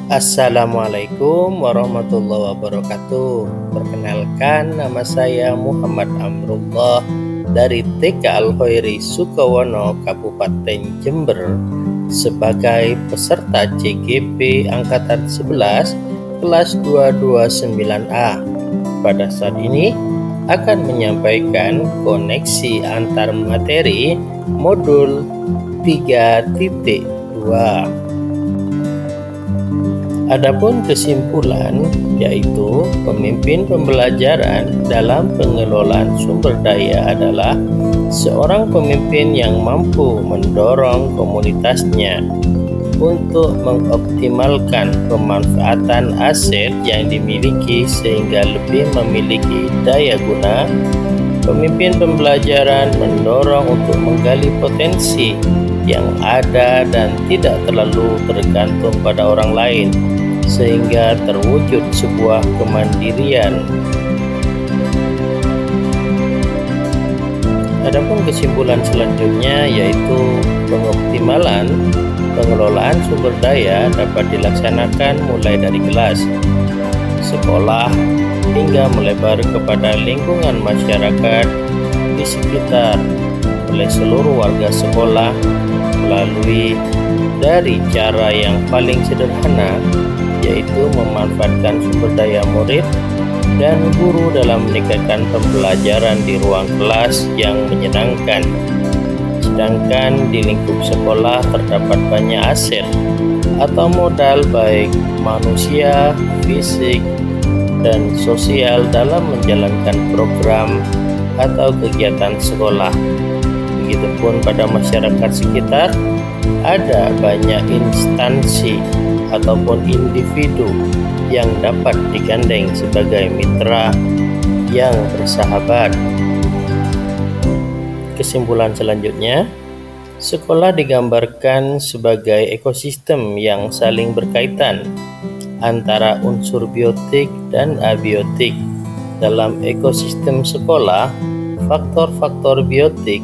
Assalamualaikum warahmatullahi wabarakatuh. Perkenalkan, nama saya Muhammad Amrullah dari TK Al-Khairi Sukowono, Kabupaten Jember, sebagai peserta CGP Angkatan 11 kelas 229A. Pada saat ini akan menyampaikan koneksi antar materi modul 3.2. Adapun kesimpulan, yaitu pemimpin pembelajaran dalam pengelolaan sumber daya adalah seorang pemimpin yang mampu mendorong komunitasnya untuk mengoptimalkan pemanfaatan aset yang dimiliki sehingga lebih memiliki daya guna. Pemimpin pembelajaran mendorong untuk menggali potensi yang ada dan tidak terlalu tergantung pada orang lain, sehingga terwujud sebuah kemandirian. Adapun kesimpulan selanjutnya yaitu pengoptimalan pengelolaan sumber daya dapat dilaksanakan mulai dari kelas, sekolah, hingga melebar kepada lingkungan masyarakat di sekitar oleh seluruh warga sekolah melalui dari cara yang paling sederhana, yaitu memanfaatkan sumber daya murid dan guru dalam meningkatkan pembelajaran di ruang kelas yang menyenangkan. Sedangkan di lingkup sekolah terdapat banyak aset atau modal baik manusia, fisik, dan sosial dalam menjalankan program atau kegiatan sekolah. Begitupun pada masyarakat sekitar, ada banyak instansi ataupun individu yang dapat digandeng sebagai mitra yang bersahabat. Kesimpulan selanjutnya, sekolah digambarkan sebagai ekosistem yang saling berkaitan antara unsur biotik dan abiotik. Dalam ekosistem sekolah, faktor-faktor biotik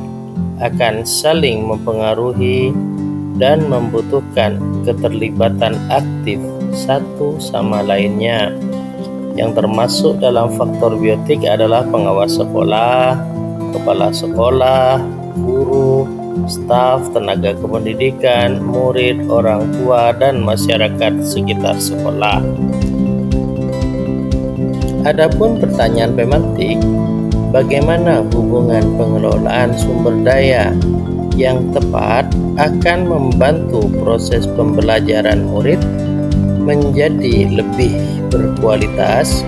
akan saling mempengaruhi dan membutuhkan keterlibatan aktif satu sama lainnya. Yang termasuk dalam faktor biotik adalah pengawas sekolah, kepala sekolah, guru, staf, tenaga kependidikan, murid, orang tua, dan masyarakat sekitar sekolah. Adapun pertanyaan pemantik, bagaimana hubungan pengelolaan sumber daya yang tepat akan membantu proses pembelajaran murid menjadi lebih berkualitas?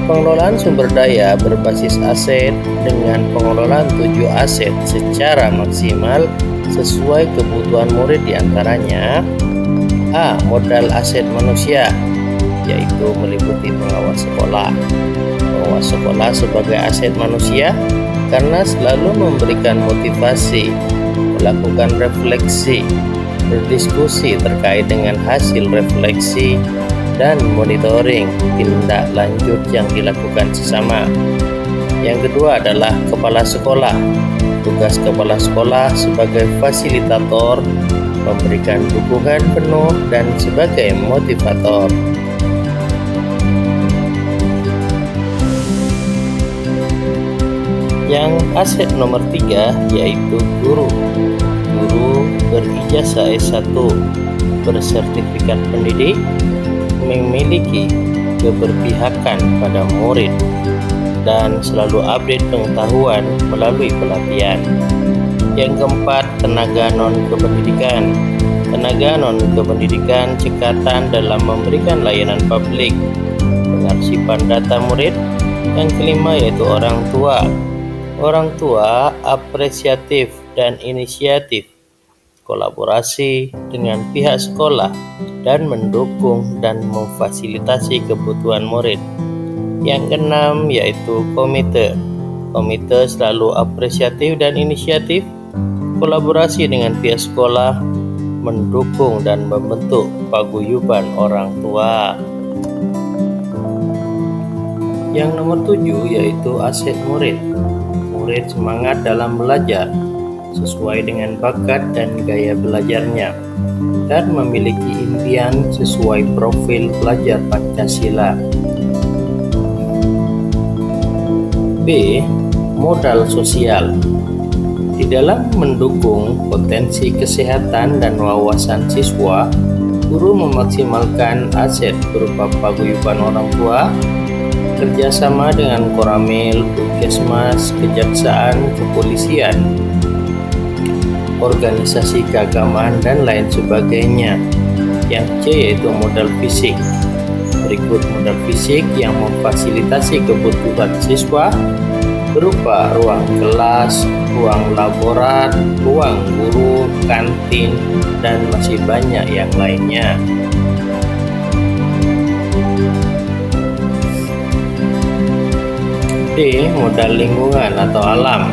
Pengelolaan sumber daya berbasis aset dengan pengelolaan 7 aset secara maksimal sesuai kebutuhan murid diantaranya: A. Modal aset manusia, yaitu meliputi pengawas sekolah. Pengawas sekolah sebagai aset manusia karena selalu memberikan motivasi, melakukan refleksi, berdiskusi terkait dengan hasil refleksi, dan monitoring tindak lanjut yang dilakukan sesama. Yang kedua adalah kepala sekolah. Tugas kepala sekolah sebagai fasilitator, memberikan dukungan penuh dan sebagai motivator. Yang aset nomor 3 yaitu guru. Guru berijazah S1, bersertifikat pendidik, memiliki keberpihakan pada murid, dan selalu update pengetahuan melalui pelatihan. Yang keempat, tenaga non-kependidikan. Tenaga non-kependidikan cekatan dalam memberikan layanan publik, pengarsipan data murid. Yang kelima yaitu orang tua. Orang tua apresiatif dan inisiatif, kolaborasi dengan pihak sekolah, dan mendukung dan memfasilitasi kebutuhan murid. Yang keenam yaitu komite. Komite selalu apresiatif dan inisiatif, kolaborasi dengan pihak sekolah, mendukung dan membentuk paguyuban orang tua. Yang nomor 7 yaitu aset murid. Murid semangat dalam belajar, sesuai dengan bakat dan gaya belajarnya, dan memiliki impian sesuai profil pelajar Pancasila. B. Modal sosial. Di dalam mendukung potensi kesehatan dan wawasan siswa, guru memaksimalkan aset berupa paguyuban orang tua, kerjasama dengan Koramil, Puskesmas, Kejaksaan, Kepolisian, organisasi keagamaan, dan lain sebagainya. Yang C yaitu modal fisik. Berikut modal fisik yang memfasilitasi kebutuhan siswa berupa ruang kelas, ruang laborat, ruang guru, kantin, dan masih banyak yang lainnya. D. Modal lingkungan atau alam.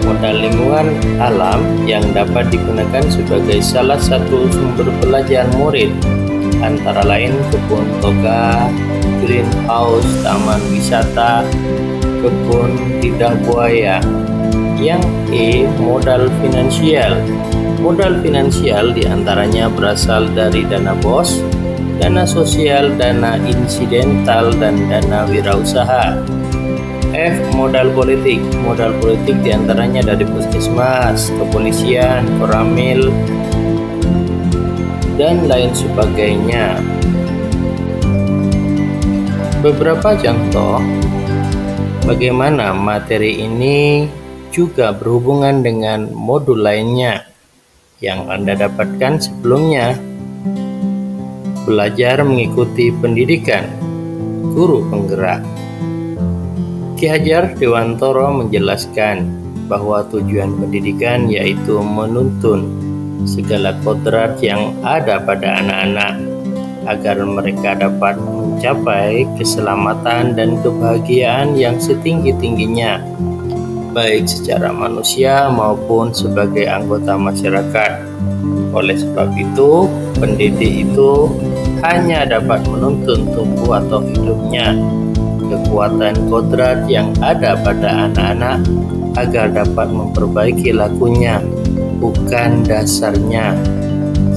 Modal lingkungan alam yang dapat digunakan sebagai salah satu sumber belajar murid, antara lain kebun toga, greenhouse, taman wisata, kebun lidah buaya. Yang E. Modal finansial. Modal finansial diantaranya berasal dari dana BOS, dana sosial, dana insidental, dan dana wirausaha. F. Modal politik. Modal politik diantaranya dari Puskesmas, Kepolisian, Koramil, dan lain sebagainya. Beberapa contoh bagaimana materi ini juga berhubungan dengan modul lainnya yang Anda dapatkan sebelumnya. Belajar mengikuti pendidikan guru penggerak. Ki Hajar Dewantoro menjelaskan bahwa tujuan pendidikan yaitu menuntun segala kodrat yang ada pada anak-anak agar mereka dapat mencapai keselamatan dan kebahagiaan yang setinggi-tingginya, baik secara manusia maupun sebagai anggota masyarakat. Oleh sebab itu, pendidik itu hanya dapat menuntun tumbuh atau hidupnya kekuatan kodrat yang ada pada anak-anak agar dapat memperbaiki lakunya, bukan dasarnya,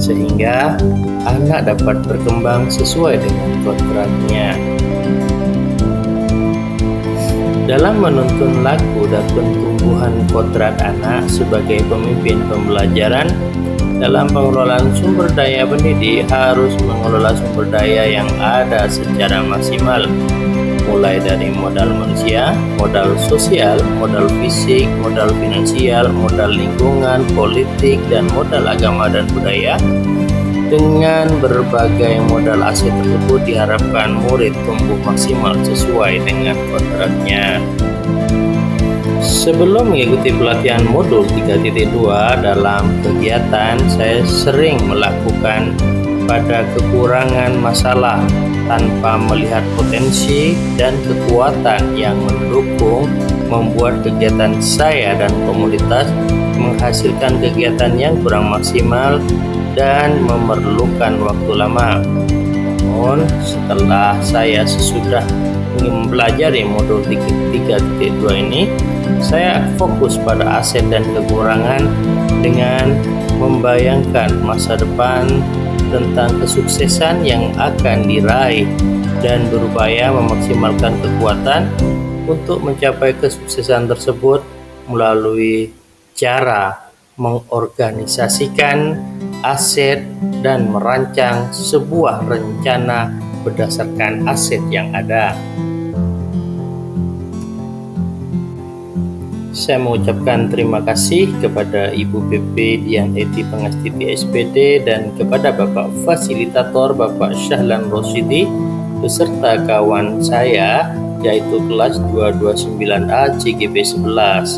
sehingga anak dapat berkembang sesuai dengan kodratnya. Dalam menuntun laku dan pertumbuhan kodrat anak sebagai pemimpin pembelajaran, dalam pengelolaan sumber daya pendidik harus mengelola sumber daya yang ada secara maksimal, mulai dari modal manusia, modal sosial, modal fisik, modal finansial, modal lingkungan, politik, dan modal agama dan budaya. Dengan berbagai modal aset tersebut diharapkan murid tumbuh maksimal sesuai dengan kodratnya. Sebelum mengikuti pelatihan modul 3.2 dalam kegiatan, saya sering melakukan pada kekurangan masalah tanpa melihat potensi dan kekuatan yang mendukung membuat kegiatan saya dan komunitas menghasilkan kegiatan yang kurang maksimal dan memerlukan waktu lama. Namun setelah saya sesudah mempelajari modul 3.2 ini, saya fokus pada aset dan kekurangan dengan membayangkan masa depan tentang kesuksesan yang akan diraih dan berupaya memaksimalkan kekuatan untuk mencapai kesuksesan tersebut melalui cara mengorganisasikan aset dan merancang sebuah rencana berdasarkan aset yang ada. Saya mengucapkan terima kasih kepada Ibu PP Dian Eti Pengastiti SPD dan kepada Bapak Fasilitator Bapak Syahlan Rosidi beserta kawan saya yaitu kelas 229A CGB 11.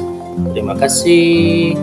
Terima kasih.